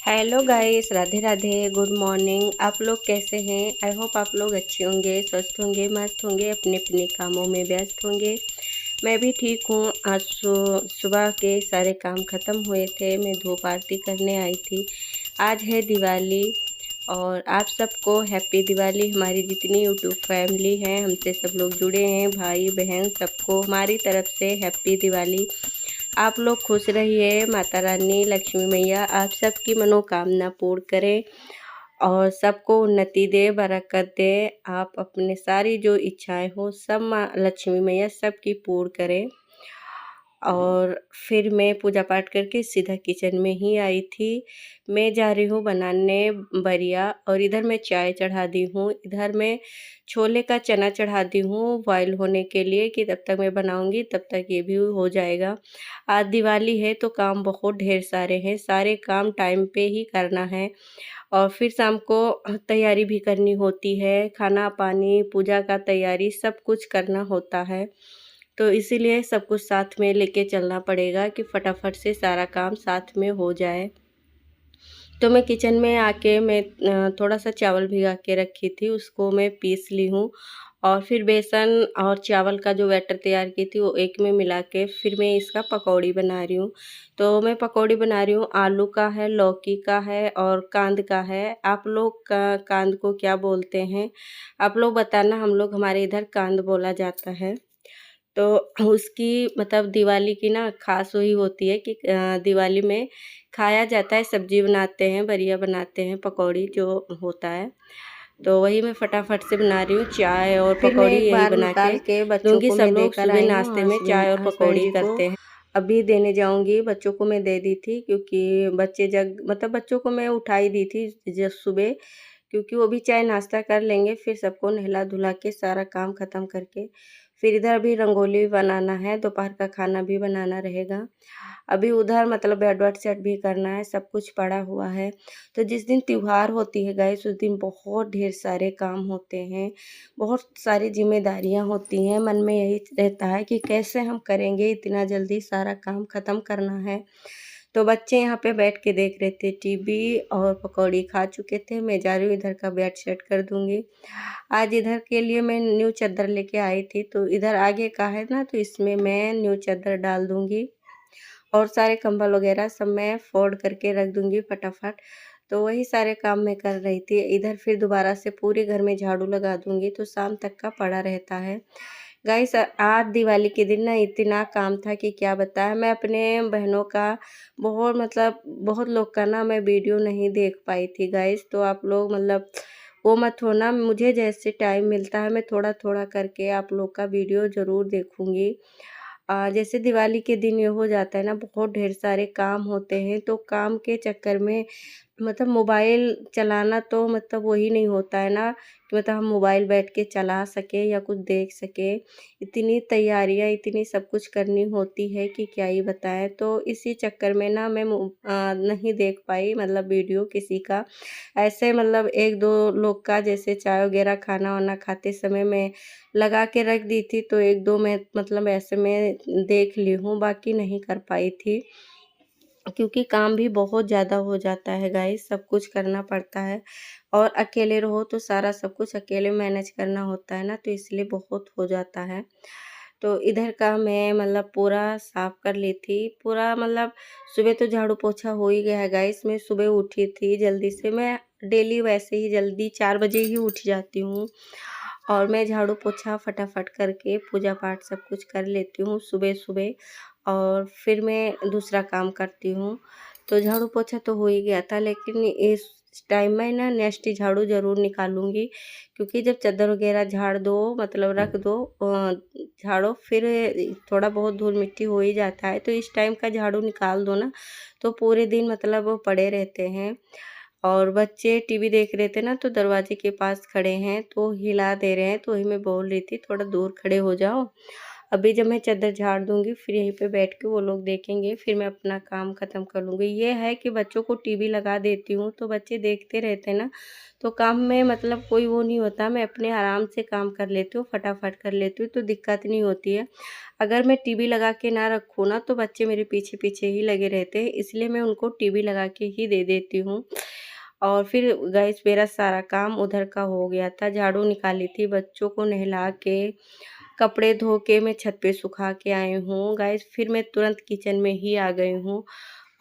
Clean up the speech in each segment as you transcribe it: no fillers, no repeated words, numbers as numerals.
Hello guys, Radhe Radhe, good morning. आप लोग कैसे हैं? आई होप आप लोग अच्छे होंगे, स्वस्थ होंगे, मस्त होंगे, अपने अपने कामों में व्यस्त होंगे। मैं भी ठीक हूँ। आज सुबह के सारे काम ख़त्म हुए थे, मैं धूप आरती करने आई थी। आज है दिवाली और आप सबको हैप्पी दिवाली। हमारी जितनी यूट्यूब फैमिली है, हमसे सब लोग जुड़े हैं, भाई बहन, सबको हमारी तरफ से हैप्पी दिवाली। आप लोग खुश रहिए। माता रानी लक्ष्मी मैया आप सबकी मनोकामना पूर्ण करें और सबको उन्नति दे, बरकत दे। आप अपने सारी जो इच्छाएं हो सब माँ लक्ष्मी मैया सबकी पूर्ण करें। और फिर मैं पूजा पाठ करके सीधा किचन में ही आई थी। मैं जा रही हूँ बनाने बरिया और इधर मैं चाय चढ़ा दी हूँ। इधर मैं छोले का चना चढ़ा दी हूँ बॉयल होने के लिए कि तब तक मैं बनाऊँगी तब तक ये भी हो जाएगा। आज दिवाली है तो काम बहुत ढेर सारे हैं, सारे काम टाइम पे ही करना है। और फिर शाम को तैयारी भी करनी होती है, खाना पानी पूजा का तैयारी सब कुछ करना होता है। तो इसीलिए सब कुछ साथ में लेके चलना पड़ेगा कि फटाफट से सारा काम साथ में हो जाए। तो मैं किचन में आके मैं थोड़ा सा चावल भिगा के रखी थी, उसको मैं पीस ली हूँ और फिर बेसन और चावल का जो बैटर तैयार की थी वो एक में मिला के फिर मैं इसका पकौड़ी बना रही हूँ। तो मैं पकौड़ी बना रही हूँ, आलू का है, लौकी का है और कांद का है। आप लोग कांद को क्या बोलते हैं आप लोग बताना। हम लोग हमारे इधर कांद बोला जाता है। तो उसकी मतलब दिवाली की ना खास वही होती है कि दिवाली में खाया जाता है, सब्जी बनाते हैं, बरिया बनाते हैं, पकौड़ी जो होता है। तो वही मैं फटाफट से बना रही हूँ, चाय और फिर मैं पकौड़ी एक यही बार बना के निकाल के बच्चों दूँगी। को सब मैं लोग देकर सुबह आई हूँ नाश्ते में चाय और हस्बैंड पकौड़ी जी को। करते हैं। अभी देने जाऊँगी, बच्चों को मैं दे दी थी क्योंकि बच्चे जग मतलब बच्चों को मैं उठा ही दी थी जस्ट सुबह, क्योंकि वो भी चाय नाश्ता कर लेंगे। फिर सबको नहला-धुला के सारा काम ख़त्म करके फिर इधर भी रंगोली भी बनाना है, दोपहर का खाना भी बनाना रहेगा। अभी उधर मतलब बेड-वेड सेट भी करना है, सब कुछ पड़ा हुआ है। तो जिस दिन त्योहार होती है गाइस उस दिन बहुत ढेर सारे काम होते हैं, बहुत सारी ज़िम्मेदारियाँ होती हैं। मन में यही रहता है कि कैसे हम करेंगे, इतना जल्दी सारा काम ख़त्म करना है। तो बच्चे यहाँ पे बैठ के देख रहे थे टीवी और पकौड़ी खा चुके थे। मैं जा रही हूँ इधर का बेड सेट कर दूँगी। आज इधर के लिए मैं न्यू चादर लेके आई थी, तो इधर आगे का है ना तो इसमें मैं न्यू चादर डाल दूँगी और सारे कंबल वगैरह सब मैं फोल्ड करके रख दूँगी फटाफट। तो वही सारे काम मैं कर रही थी। इधर फिर दोबारा से पूरे घर में झाड़ू लगा दूँगी तो शाम तक का पड़ा रहता है। गाइस आज दिवाली के दिन ना इतना काम था कि क्या बताएँ। मैं अपने बहनों का बहुत मतलब बहुत लोग का ना मैं वीडियो नहीं देख पाई थी गाइस। तो आप लोग मतलब वो मत होना, मुझे जैसे टाइम मिलता है मैं थोड़ा-थोड़ा करके आप लोग का वीडियो ज़रूर देखूँगी। जैसे दिवाली के दिन ये हो जाता है ना बहुत ढेर सारे काम होते हैं, तो काम के चक्कर में मतलब मोबाइल चलाना तो मतलब वही नहीं होता है ना कि मतलब हम मोबाइल बैठ के चला सकें या कुछ देख सकें। इतनी तैयारियाँ, इतनी सब कुछ करनी होती है कि क्या ही बताएँ। तो इसी चक्कर में ना मैं नहीं देख पाई मतलब वीडियो किसी का। ऐसे मतलब 1-2 लोग का जैसे चाय वगैरह खाना-वाना खाते समय मैं लगा के रख दी थी, तो 1-2 मैं मतलब ऐसे मैं देख ली हूँ, बाकी नहीं कर पाई थी। क्योंकि काम भी बहुत ज़्यादा हो जाता है गाइस, सब कुछ करना पड़ता है और अकेले रहो तो सारा सब कुछ अकेले मैनेज करना होता है ना, तो इसलिए बहुत हो जाता है। तो इधर का मैं मतलब पूरा साफ़ कर ली थी, पूरा मतलब सुबह तो झाड़ू पोछा हो ही गया है गाइस। मैं सुबह उठी थी जल्दी से, मैं डेली वैसे ही जल्दी 4 बजे ही उठ जाती हूँ और मैं झाड़ू पोछा फटाफट करके पूजा पाठ सब कुछ कर लेती हूँ सुबह-सुबह और फिर मैं दूसरा काम करती हूँ। तो झाड़ू पोछा तो हो ही गया था, लेकिन इस टाइम में ना नेक्स्ट झाड़ू ज़रूर निकालूँगी, क्योंकि जब चादर वगैरह झाड़ दो मतलब रख दो झाड़ो, फिर थोड़ा बहुत धूल मिट्टी हो ही जाता है, तो इस टाइम का झाड़ू निकाल दो ना तो पूरे दिन मतलब वो पड़े रहते हैं। और बच्चे टीवी देख रहे थे ना, तो दरवाजे के पास खड़े हैं तो हिला दे रहे हैं, तो वही मैं बोल रही थी थोड़ा दूर खड़े हो जाओ। अभी जब मैं चादर झाड़ दूंगी फिर यहीं पे बैठ के वो लोग देखेंगे, फिर मैं अपना काम ख़त्म कर लूँगी। ये है कि बच्चों को टीवी लगा देती हूँ तो बच्चे देखते रहते हैं ना, तो काम में मतलब कोई वो नहीं होता, मैं अपने आराम से काम कर लेती हूँ, फटाफट कर लेती हूँ, तो दिक्कत नहीं होती है। अगर मैं टीवी लगा के ना रखूँ ना तो बच्चे मेरे पीछे पीछे ही लगे रहते हैं, इसलिए मैं उनको टीवी लगा के ही दे देती हूँ। और फिर गाइस मेरा सारा काम उधर का हो गया था, झाड़ू निकाली थी, बच्चों को नहला के कपड़े धो के मैं छत पे सुखा के आई हूँ गाइस। फिर मैं तुरंत किचन में ही आ गई हूँ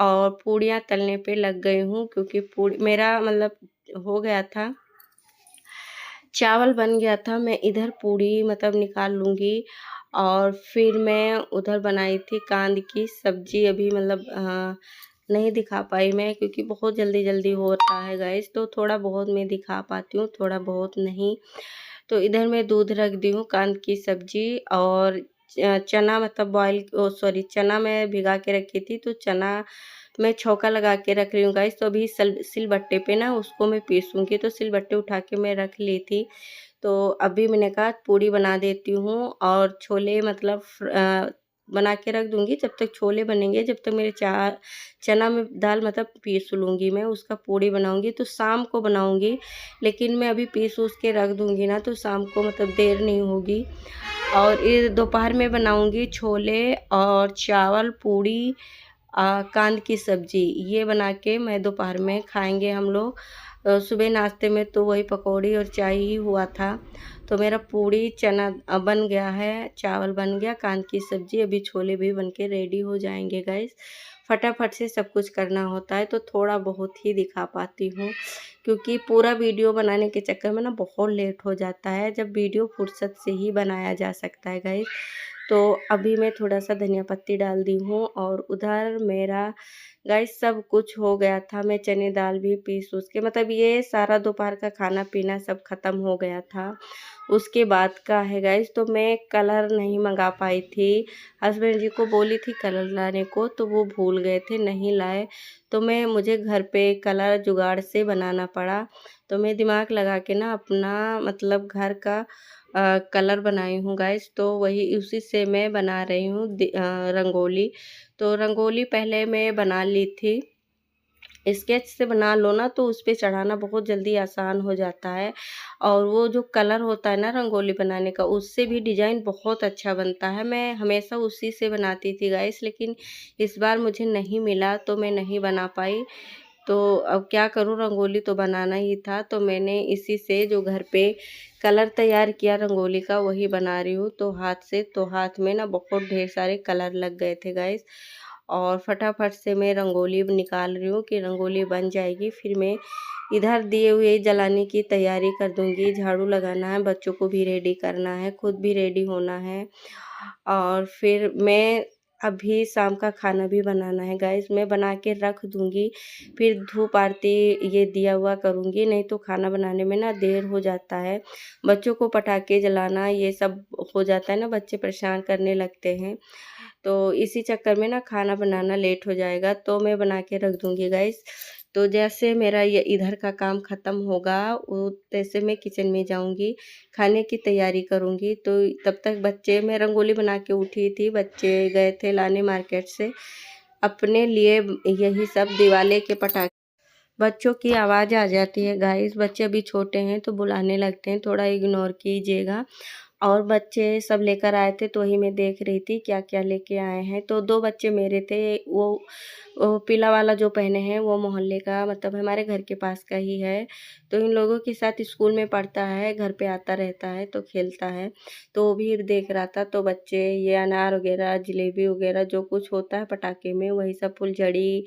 और पूड़ियाँ तलने पे लग गई हूँ, क्योंकि पूड़ी मेरा मतलब हो गया था, चावल बन गया था। मैं इधर पूड़ी मतलब निकाल लूँगी और फिर मैं उधर बनाई थी कांद की सब्जी। अभी मतलब नहीं दिखा पाई मैं, क्योंकि बहुत जल्दी जल्दी होता है गाइस, तो थोड़ा बहुत मैं दिखा पाती हूँ, थोड़ा बहुत नहीं। तो इधर मैं दूध रख दी हूँ, कांद की सब्जी और चना मतलब बॉयल सॉरी चना मैं भिगा के रखी थी, तो चना मैं छौंका लगा के रख रही हूँ गाइस। तो अभी सिलबट्टे पे ना उसको मैं पीसूँगी, तो सिलबट्टे उठा के मैं रख ली थी। तो अभी मैंने कहा पूड़ी बना देती हूँ और छोले मतलब बना के रख दूँगी, जब तक छोले बनेंगे, जब तक मेरे चना में दाल मतलब पीस लूँगी मैं, उसका पूड़ी बनाऊँगी तो शाम को बनाऊँगी। लेकिन मैं अभी पीस-ऊस के रख दूँगी ना तो शाम को मतलब देर नहीं होगी। और ये दोपहर में बनाऊँगी छोले और चावल, पूड़ी कांद की सब्जी, ये बना के मैं दोपहर में खाएँगे हम लोग। सुबह नाश्ते में तो वही पकौड़ी और चाय ही हुआ था। तो मेरा पूड़ी चना बन गया है, चावल बन गया, कांद की सब्जी, अभी छोले भी बन के रेडी हो जाएँगे गाइस। फटाफट से सब कुछ करना होता है तो थोड़ा बहुत ही दिखा पाती हूँ, क्योंकि पूरा वीडियो बनाने के चक्कर में ना बहुत लेट हो जाता है, जब वीडियो फुर्सत से ही बनाया जा सकता है गाइस। तो अभी मैं थोड़ा-सा धनिया पत्ती डाल दी हूँ और उधर मेरा गाइस सब कुछ हो गया था। मैं चने दाल भी पीस-ऊस के मतलब ये सारा दोपहर का खाना-पीना सब ख़त्म हो गया था। उसके बाद का है गाइस, तो मैं कलर नहीं मँगा पाई थी। हस्बैंड जी को बोली थी कलर लाने को, तो वो भूल गए थे, नहीं लाए। तो मुझे घर पे कलर जुगाड़ से बनाना पड़ा। तो मैं दिमाग लगा के ना अपना मतलब घर का कलर बनाई हूँ गाइस। तो वही उसी से मैं बना रही हूँ रंगोली। तो रंगोली पहले मैं बना ली थी, स्केच से बना लो ना तो उस पे चढ़ाना बहुत जल्दी आसान हो जाता है। और वो जो कलर होता है ना रंगोली बनाने का, उससे भी डिज़ाइन बहुत अच्छा बनता है। मैं हमेशा उसी से बनाती थी गाइस, लेकिन इस बार मुझे नहीं मिला तो मैं नहीं बना पाई। तो अब क्या करूँ, रंगोली तो बनाना ही था, तो मैंने इसी से जो घर पे कलर तैयार किया रंगोली का वही बना रही हूँ। तो हाथ से, तो हाथ में ना बहुत ढेर सारे कलर लग गए थे गाइस। और फटाफट से मैं रंगोली निकाल रही हूँ कि रंगोली बन जाएगी, फिर मैं इधर दिए हुए जलाने की तैयारी कर दूँगी। झाड़ू लगाना है, बच्चों को भी रेडी करना है, खुद भी रेडी होना है और फिर मैं अभी शाम का खाना भी बनाना है गाइस। मैं बना के रख दूँगी, फिर धूप आरती ये दिया हुआ करूँगी, नहीं तो खाना बनाने में ना देर हो जाता है। बच्चों को पटाखे जलाना ये सब हो जाता है ना, बच्चे परेशान करने लगते हैं, तो इसी चक्कर में ना खाना बनाना लेट हो जाएगा, तो मैं बना के रख दूँगी गाइस। तो जैसे मेरा ये इधर का काम ख़त्म होगा वो तैसे मैं किचन में जाऊँगी, खाने की तैयारी करूँगी। तो तब तक बच्चे, मैं रंगोली बना के उठी थी, बच्चे गए थे लाने मार्केट से अपने लिए यही सब दिवाले के पटाखे। बच्चों की आवाज़ आ जाती है गाइस, बच्चे अभी छोटे हैं तो बुलाने लगते हैं, थोड़ा इग्नोर कीजिएगा। और बच्चे सब लेकर आए थे तो वही मैं देख रही थी क्या क्या लेके आए हैं। तो 2 बच्चे मेरे थे, वो पीला वाला जो पहने हैं वो मोहल्ले का मतलब हमारे घर के पास का ही है। तो इन लोगों के साथ स्कूल में पढ़ता है, घर पे आता रहता है तो खेलता है, तो वो भी देख रहा था। तो बच्चे ये अनार वगैरह, जलेबी वगैरह जो कुछ होता है पटाखे में, वही सब फुलझड़ी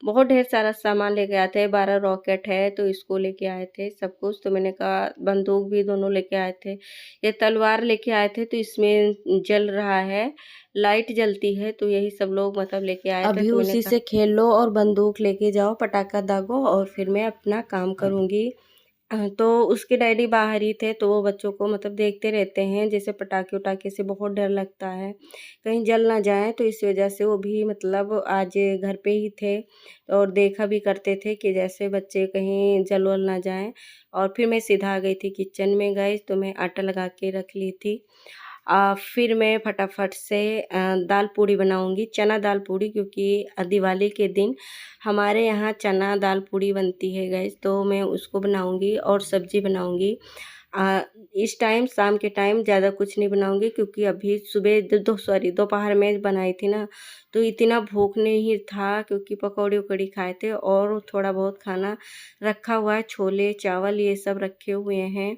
बहुत ढेर सारा सामान लेके आए थे, 12 रॉकेट है तो इसको लेके आए थे सब कुछ। तो मैंने कहा बंदूक भी दोनों लेके आए थे। ये तलवार लेके आए थे तो इसमें जल रहा है, लाइट जलती है, तो यही सब लोग मतलब लेके आए थे। अभी तो मैंने उसी कहा से खेल लो और बंदूक लेके जाओ, पटाखा दागो और फिर मैं अपना काम करूँगी। तो उसके डैडी बाहर ही थे, तो वो बच्चों को मतलब देखते रहते हैं, जैसे पटाखे उटाखे से बहुत डर लगता है कहीं जल ना जाए, तो इस वजह से वो भी मतलब आज घर पे ही थे और देखा भी करते थे कि जैसे बच्चे कहीं जल वल ना जाए। और फिर मैं सीधा आ गई थी किचन में गई, तो मैं आटा लगा के रख ली थी। फिर मैं फटाफट से दाल पूड़ी बनाऊंगी, चना दाल पूड़ी, क्योंकि दिवाली के दिन हमारे यहाँ चना दाल पूड़ी बनती है गाइस, तो मैं उसको बनाऊंगी और सब्जी बनाऊंगी। इस टाइम शाम के टाइम ज़्यादा कुछ नहीं बनाऊंगी, क्योंकि अभी सुबह दोपहर में बनाई थी ना, तो इतना भूख नहीं था, क्योंकि पकौड़ी उकौड़ी खाए थे और थोड़ा बहुत खाना रखा हुआ है, छोले चावल ये सब रखे हुए हैं।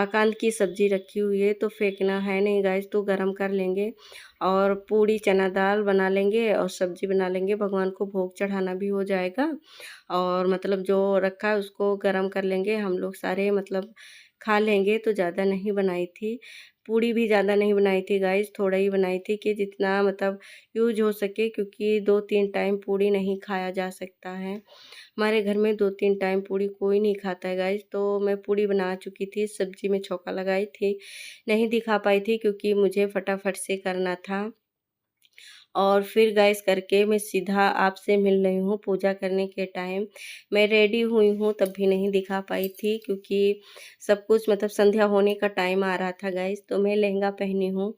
कांद की सब्जी रखी हुई है, तो फेंकना है नहीं गाइस, तो गरम कर लेंगे और पूड़ी चना दाल बना लेंगे और सब्जी बना लेंगे, भगवान को भोग चढ़ाना भी हो जाएगा। और मतलब जो रखा है उसको गरम कर लेंगे हम लोग सारे, मतलब खा लेंगे। तो ज़्यादा नहीं बनाई थी, पूड़ी भी ज़्यादा नहीं बनाई थी गाइस, थोड़ा ही बनाई थी कि जितना मतलब यूज हो सके, क्योंकि 2-3 टाइम पूड़ी नहीं खाया जा सकता है। हमारे घर में 2-3 टाइम पूड़ी कोई नहीं खाता है गाइस, तो मैं पूड़ी बना चुकी थी, सब्जी में छौंका लगाई थी, नहीं दिखा पाई थी क्योंकि मुझे फटाफट से करना था। और फिर गैस करके मैं सीधा आपसे मिल रही हूँ पूजा करने के टाइम। मैं रेडी हुई हूँ तब भी नहीं दिखा पाई थी, क्योंकि सब कुछ मतलब संध्या होने का टाइम आ रहा था गाइस। तो मैं लहंगा पहनी हूँ,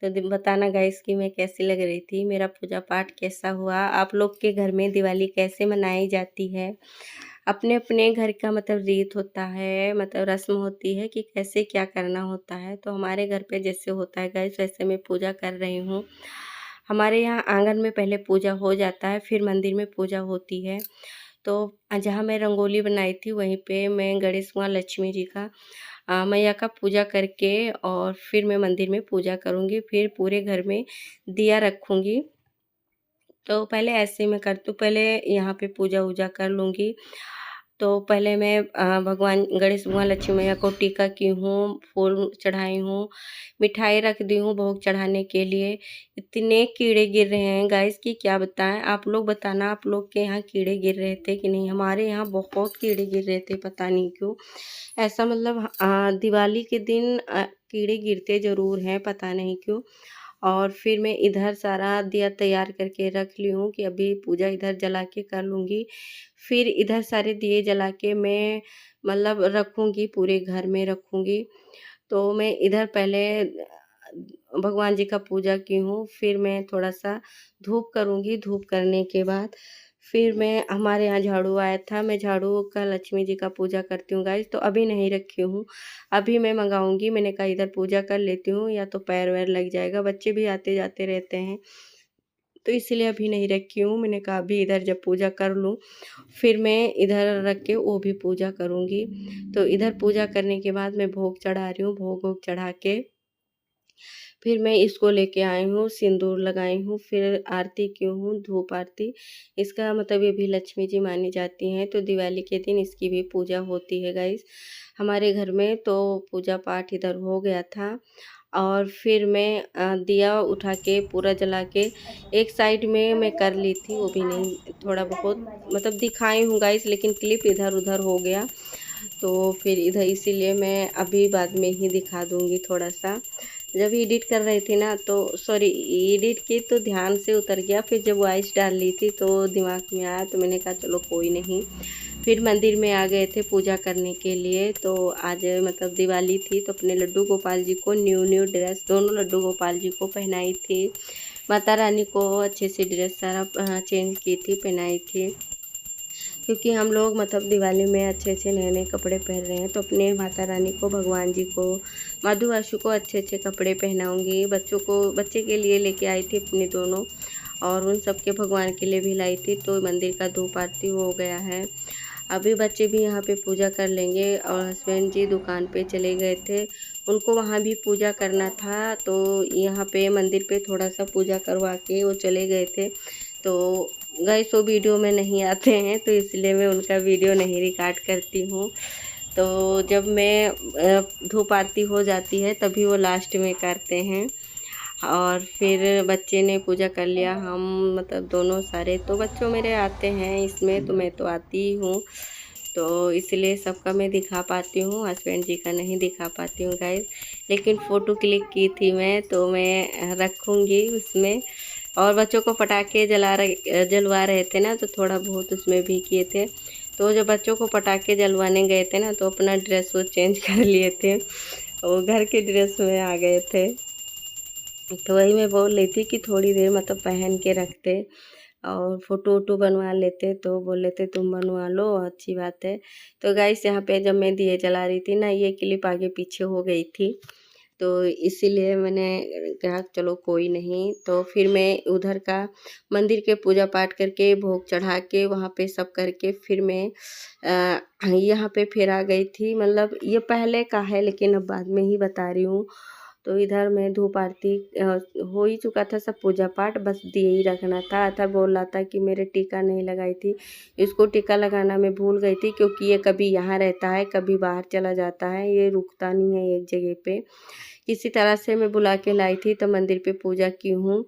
तो बताना गाइस कि मैं कैसी लग रही थी, मेरा पूजा पाठ कैसा हुआ, आप लोग के घर में दिवाली कैसे मनाई जाती है। अपने अपने घर का मतलब रीत होता है, मतलब रस्म होती है कि कैसे क्या करना होता है। तो हमारे घर पे जैसे होता है गाइस, वैसे मैं पूजा कर रही हूँ। हमारे यहाँ आंगन में पहले पूजा हो जाता है, फिर मंदिर में पूजा होती है। तो जहाँ मैं रंगोली बनाई थी वहीं पे मैं गणेश माँ लक्ष्मी जी का मैया का पूजा करके और फिर मैं मंदिर में पूजा करूँगी, फिर पूरे घर में दिया रखूँगी। तो पहले ऐसे मैं करती हूँ, पहले यहाँ पे पूजा वूजा कर लूँगी। तो पहले मैं भगवान गणेश भगवान लक्ष्मी मैया को टीका की हूँ, फूल चढ़ाई हूँ, मिठाई रख दी हूँ भोग चढ़ाने के लिए। इतने कीड़े गिर रहे हैं गाइस कि क्या बताएं, आप लोग बताना आप लोग के यहाँ कीड़े गिर रहे थे कि नहीं। हमारे यहाँ बहुत कीड़े गिर रहे थे, पता नहीं क्यों ऐसा, मतलब दिवाली के दिन कीड़े गिरते ज़रूर हैं, पता नहीं क्यों। और फिर मैं इधर सारा दिया तैयार करके रख ली हूँ कि अभी पूजा इधर जला के कर लूँगी। फिर इधर सारे दिए जला के मैं मतलब रखूँगी, पूरे घर में रखूँगी। तो मैं इधर पहले भगवान जी का पूजा की हूँ, फिर मैं थोड़ा-सा धूप करूँगी, धूप करने के बाद फिर मैं हमारे यहाँ झाड़ू आया था, मैं झाड़ू का लक्ष्मी जी का पूजा करती हूँ गाइस, तो अभी नहीं रखी हूँ, अभी मैं मँगाऊँगी। मैंने कहा इधर पूजा कर लेती हूँ या तो पैर-वैर लग जाएगा, बच्चे भी आते-जाते रहते हैं, तो इसीलिए अभी नहीं रखी हूँ। मैंने कहा अभी इधर जब पूजा कर लूँ, फिर मैं इधर रख के वो भी पूजा करूँगी। तो इधर पूजा करने के बाद मैं भोग चढ़ा रही हूँ, भोग वोग चढ़ा के फिर मैं इसको लेके आई हूँ, सिंदूर लगाई हूँ, फिर आरती की हूँ, धूप आरती। इसका मतलब ये भी लक्ष्मी जी मानी जाती हैं, तो दिवाली के दिन इसकी भी पूजा होती है गाइस हमारे घर में। तो पूजा पाठ इधर हो गया था और फिर मैं दिया उठा के पूरा जला के एक साइड में मैं कर ली थी, वो भी नहीं थोड़ा बहुत मतलब दिखाई हूँ गाइस, लेकिन क्लिप इधर उधर हो गया, तो फिर इधर इसीलिए मैं अभी बाद में ही दिखा दूँगी थोड़ा-सा। जब एडिट कर रही थी ना, तो सॉरी एडिट की तो ध्यान से उतर गया, फिर जब वॉइस डाल ली थी तो दिमाग में आया, तो मैंने कहा चलो कोई नहीं। फिर मंदिर में आ गए थे पूजा करने के लिए। तो आज मतलब दिवाली थी, तो अपने लड्डू गोपाल जी को न्यू न्यू ड्रेस दोनों लड्डू गोपाल जी को पहनाई थी। माता रानी को अच्छे से ड्रेस सारा चेंज की थी, पहनाई थी, क्योंकि हम लोग मतलब दिवाली में अच्छे अच्छे नए नए कपड़े पहन रहे हैं। तो अपने माता रानी को, भगवान जी को, माधु आशु को अच्छे अच्छे कपड़े पहनाऊंगी। बच्चों को, बच्चे के लिए लेके आई थी अपने दोनों, और उन सबके भगवान के लिए भी लाई थी। तो मंदिर का धूप आरती हो गया है, अभी बच्चे भी यहाँ पे पूजा कर लेंगे। और हस्बैंड जी दुकान पे चले गए थे, उनको वहाँ भी पूजा करना था, तो यहाँ पे मंदिर पे थोड़ा सा पूजा करवा के वो चले गए थे। तो गाइस वो वीडियो में नहीं आते हैं, तो इसलिए मैं उनका वीडियो नहीं रिकॉर्ड करती हूँ। तो जब मैं धूप आरती हो जाती है तभी वो लास्ट में करते हैं। और फिर बच्चे ने पूजा कर लिया, हम मतलब दोनों सारे तो बच्चों मेरे आते हैं इसमें, तो मैं तो आती ही हूँ, तो इसलिए सबका मैं दिखा पाती हूँ, हस्बैंड जी का नहीं दिखा पाती हूँ गाइस। लेकिन फ़ोटो क्लिक की थी मैं, तो मैं रखूँगी उसमें। और बच्चों को पटाखे जलवा रहे थे ना, तो थोड़ा बहुत उसमें भी किए थे। तो जब बच्चों को पटाखे जलवाने गए थे ना, तो अपना ड्रेस वो चेंज कर लिए थे, वो घर के ड्रेस में आ गए थे। तो वही मैं बोल रही थी कि थोड़ी देर मतलब पहन के रखते और फ़ोटो वोटो बनवा लेते, तो बोल लेते तुम बनवा लो, अच्छी बात है। तो गाइस यहाँ पे जब मैं दिए जला रही थी ना, ये क्लिप आगे पीछे हो गई थी, तो इसीलिए मैंने कहा चलो कोई नहीं। तो फिर मैं उधर का मंदिर के पूजा पाठ करके भोग चढ़ा के वहाँ पे सब करके फिर मैं यहाँ पे फिर आ गई थी। मतलब ये पहले का है, लेकिन अब बाद में ही बता रही हूँ। तो इधर मैं धूप आरती हो ही चुका था सब पूजा पाठ, बस दिए ही रखना था। अतः बोल रहा था कि मेरे टीका नहीं लगाई थी, इसको टीका लगाना मैं भूल गई थी, क्योंकि ये कभी यहाँ रहता है कभी बाहर चला जाता है, ये रुकता नहीं है एक जगह पे। किसी तरह से मैं बुला के लाई थी, तो मंदिर पे पूजा की हूँ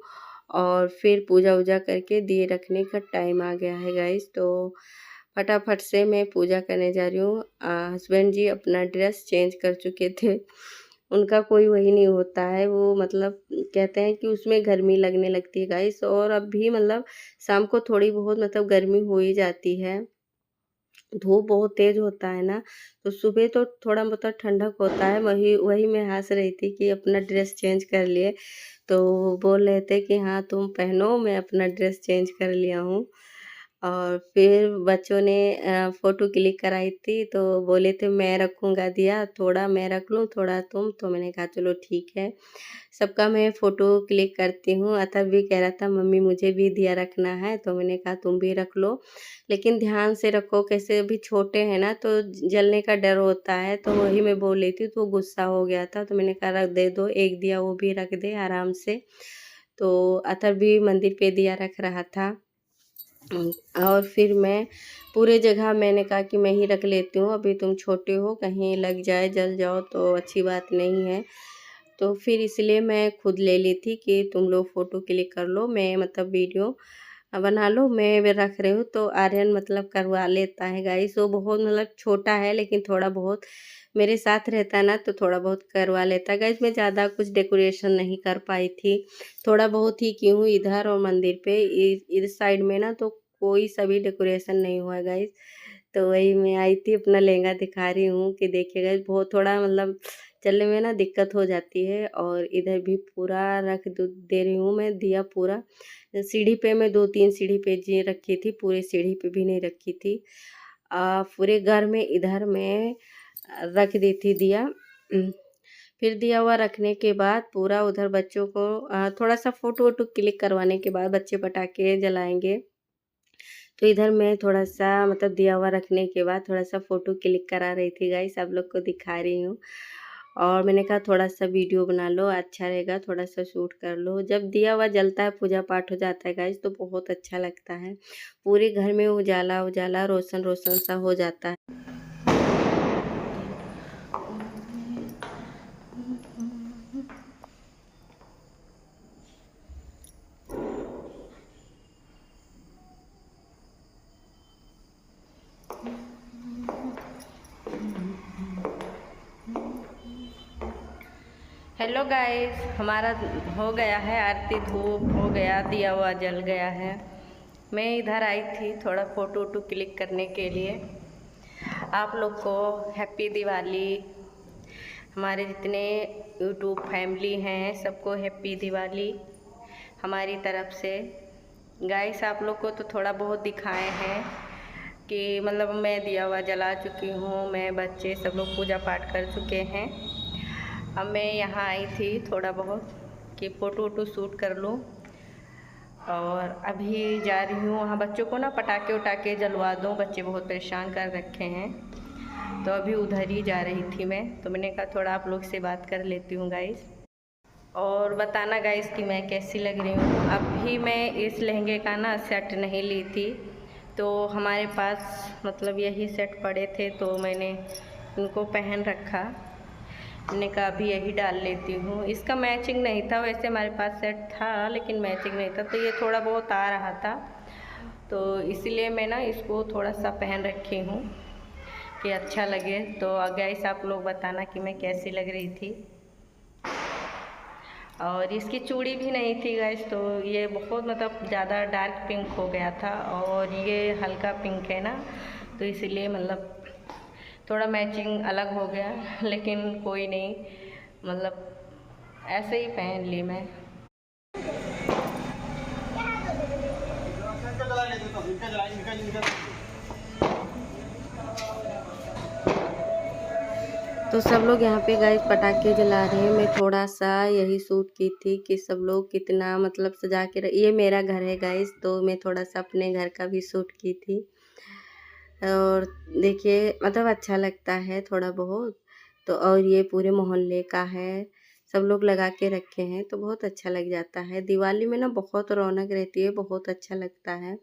और फिर पूजा वूजा करके दिए रखने का टाइम आ गया है गाइस। तो फटाफट से मैं पूजा करने जा रही हूँ। हस्बैंड जी अपना ड्रेस चेंज कर चुके थे, उनका कोई वही नहीं होता है, वो मतलब कहते हैं कि उसमें गर्मी लगने लगती है गाइस। और अब भी मतलब शाम को थोड़ी बहुत मतलब गर्मी हो ही जाती है, धूप बहुत तेज़ होता है ना, तो सुबह तो थोड़ा मतलब ठंडक होता है। वही वही मैं हँस रही थी कि अपना ड्रेस चेंज कर लिए, तो बोल रहे थे कि हाँ तुम पहनो, मैं अपना ड्रेस चेंज कर लिया हूँ। और फिर बच्चों ने फ़ोटो क्लिक कराई थी, तो बोले थे मैं रखूँगा दिया, थोड़ा मैं रख लूँ थोड़ा तुम, तो मैंने कहा चलो ठीक है। सबका मैं फ़ोटो क्लिक करती हूँ। अतः भी कह रहा था मम्मी मुझे भी दिया रखना है, तो मैंने कहा तुम भी रख लो, लेकिन ध्यान से रखो, कैसे अभी छोटे हैं ना तो जलने का डर होता है। तो वही मैं बोल रही थी, तो गुस्सा हो गया था, तो मैंने कहा रख दे दो, एक दिया वो भी रख दे आराम से। तो अतः भी मंदिर पे दिया रख रहा था। और फिर मैं पूरे जगह मैंने कहा कि मैं ही रख लेती हूँ, अभी तुम छोटे हो, कहीं लग जाए जल जाओ तो अच्छी बात नहीं है। तो फिर इसलिए मैं खुद ले ली थी कि तुम लोग फ़ोटो क्लिक कर लो, मैं मतलब वीडियो बना लो, मैं रख रही हूँ। तो आर्यन मतलब करवा लेता है गाइस, वो बहुत मतलब छोटा है, लेकिन थोड़ा बहुत मेरे साथ रहता है ना, तो थोड़ा बहुत करवा लेता है गाइस। मैं ज़्यादा कुछ डेकोरेशन नहीं कर पाई थी, थोड़ा बहुत ही की हूँ इधर, और मंदिर पे इस साइड में ना तो कोई सा भी डेकोरेशन नहीं हुआ गाइस। तो वही मैं आई थी, अपना लहंगा दिखा रही हूँ कि देखिए गाइस, बहुत थोड़ा मतलब चलने में ना दिक्कत हो जाती है। और इधर भी पूरा रख दे रही हूँ मैं दिया पूरा। सीढ़ी पे मैं 2-3 सीढ़ी पे जी रखी थी, पूरे सीढ़ी पे भी नहीं रखी थी। पूरे घर में इधर मैं रख दी थी दिया। फिर दिया हुआ रखने के बाद पूरा उधर बच्चों को थोड़ा सा फ़ोटो वोटो क्लिक करवाने के बाद बच्चे पटाखे जलाएंगे, तो इधर मैं थोड़ा सा मतलब दिया हुआ रखने के बाद थोड़ा सा फ़ोटो क्लिक करा रही थी गाइस, आप लोग को दिखा रही हूँ। और मैंने कहा थोड़ा सा वीडियो बना लो, अच्छा रहेगा, थोड़ा सा शूट कर लो। जब दिया हुआ जलता है, पूजा पाठ हो जाता है गाइस, तो बहुत अच्छा लगता है, पूरे घर में उजाला उजाला रोशन रोशन सा हो जाता है। हेलो गाइस, हमारा हो गया है आरती, धूप हो गया, दिया हुआ जल गया है। मैं इधर आई थी थोड़ा फ़ोटो वोटो क्लिक करने के लिए। आप लोग को हैप्पी दिवाली, हमारे जितने यूट्यूब फैमिली हैं सबको हैप्पी दिवाली हमारी तरफ से। गाइस आप लोग को तो थोड़ा बहुत दिखाए हैं कि मतलब मैं दिया हुआ जला चुकी हूँ, मैं बच्चे सब लोग पूजा पाठ कर चुके हैं। अब मैं यहाँ आई थी थोड़ा बहुत कि फ़ोटो वोटो शूट कर लूँ, और अभी जा रही हूँ वहाँ बच्चों को ना पटाखे उटाखे जलवा दूँ, बच्चे बहुत परेशान कर रखे हैं। तो अभी उधर ही जा रही थी मैं, तो मैंने कहा थोड़ा आप लोग से बात कर लेती हूँ गाइस। और बताना गाइस कि मैं कैसी लग रही हूँ। अभी मैं इस लहंगे का ना सेट नहीं ली थी, तो हमारे पास मतलब यही सेट पड़े थे, तो मैंने इनको पहन रखा। मैंने कहा अभी यही डाल लेती हूँ। इसका मैचिंग नहीं था, वैसे हमारे पास सेट था लेकिन मैचिंग नहीं था, तो ये थोड़ा बहुत आ रहा था, तो इसलिए मैं ना इसको थोड़ा सा पहन रखी हूँ कि अच्छा लगे। तो गाइस आप लोग बताना कि मैं कैसी लग रही थी। और इसकी चूड़ी भी नहीं थी गाइस, तो ये बहुत मतलब ज़्यादा डार्क पिंक हो गया था और ये हल्का पिंक है ना, तो इसलिए मतलब थोड़ा मैचिंग अलग हो गया, लेकिन कोई नहीं, मतलब ऐसे ही पहन ली मैं। तो सब लोग यहाँ पे गाइस पटाखे जला रहे हैं। मैं थोड़ा सा यही शूट की थी कि सब लोग कितना मतलब सजा के ये मेरा घर है गाइस, तो मैं थोड़ा सा अपने घर का भी शूट की थी। और देखिए मतलब अच्छा लगता है थोड़ा बहुत। तो और ये पूरे मोहल्ले का है, सब लोग लगा के रखे हैं, तो बहुत अच्छा लग जाता है। दिवाली में ना बहुत रौनक रहती है, बहुत अच्छा लगता है।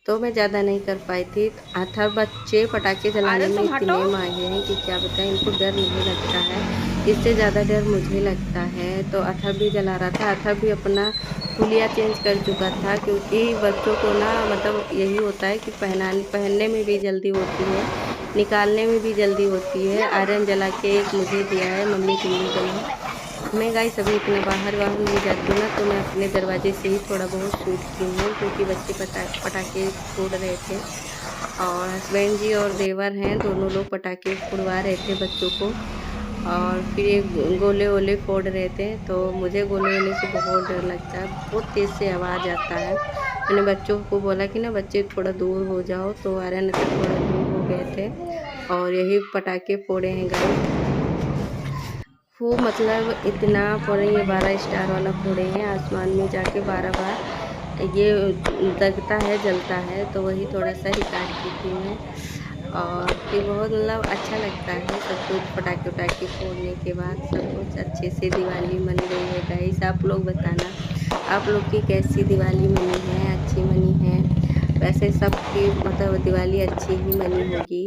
तो मैं ज़्यादा नहीं कर पाई थी। अथर बच्चे पटाखे जलाने अरे में तुम हटो। इतने माहिर हैं कि क्या बताएं, इनको डर नहीं लगता है। इससे ज़्यादा डर मुझे लगता है। तो अथर भी जला रहा था, अथर भी अपना हुलिया चेंज कर चुका था, क्योंकि बच्चों को ना मतलब यही होता है कि पहनने में भी जल्दी होती है, निकालने में भी जल्दी होती है। आयरन जला के एक मुझे दिया है, मम्मी तुम भी जलाओ। मैं गाइस अभी इतना बाहर नहीं जाती हूँ ना, तो मैं अपने दरवाजे से ही थोड़ा बहुत शूट की हूँ, क्योंकि बच्चे पटाखे फोड़ रहे थे और हस्बैंड जी और देवर हैं, दोनों लोग पटाखे फुड़वा रहे थे बच्चों को। और फिर ये गोले वोले फोड़ रहे थे, तो मुझे गोले वोले से बहुत डर लगता है, बहुत तेज़ से आवाज़ आता है। मैंने बच्चों को बोला कि ना बच्चे थोड़ा दूर हो जाओ, तो आर्यन थोड़ा दूर हो गए थे और यही पटाखे फोड़े हैं गाइस। वो मतलब इतना फोड़े, ये 12 स्टार वाला फोड़े हैं, आसमान में जाके 12 बार ये दगता है, जलता है, तो वही थोड़ा सा रिकॉर्ड की थी मैं। और फिर बहुत मतलब अच्छा लगता है सब कुछ, पटाखे वटाखे फोड़ने के बाद सब कुछ अच्छे से दिवाली मन गई है गाइस। आप लोग बताना आप लोग की कैसी दिवाली मनी है, अच्छी मनी है? वैसे सबकी मतलब दिवाली अच्छी ही मनी होगी।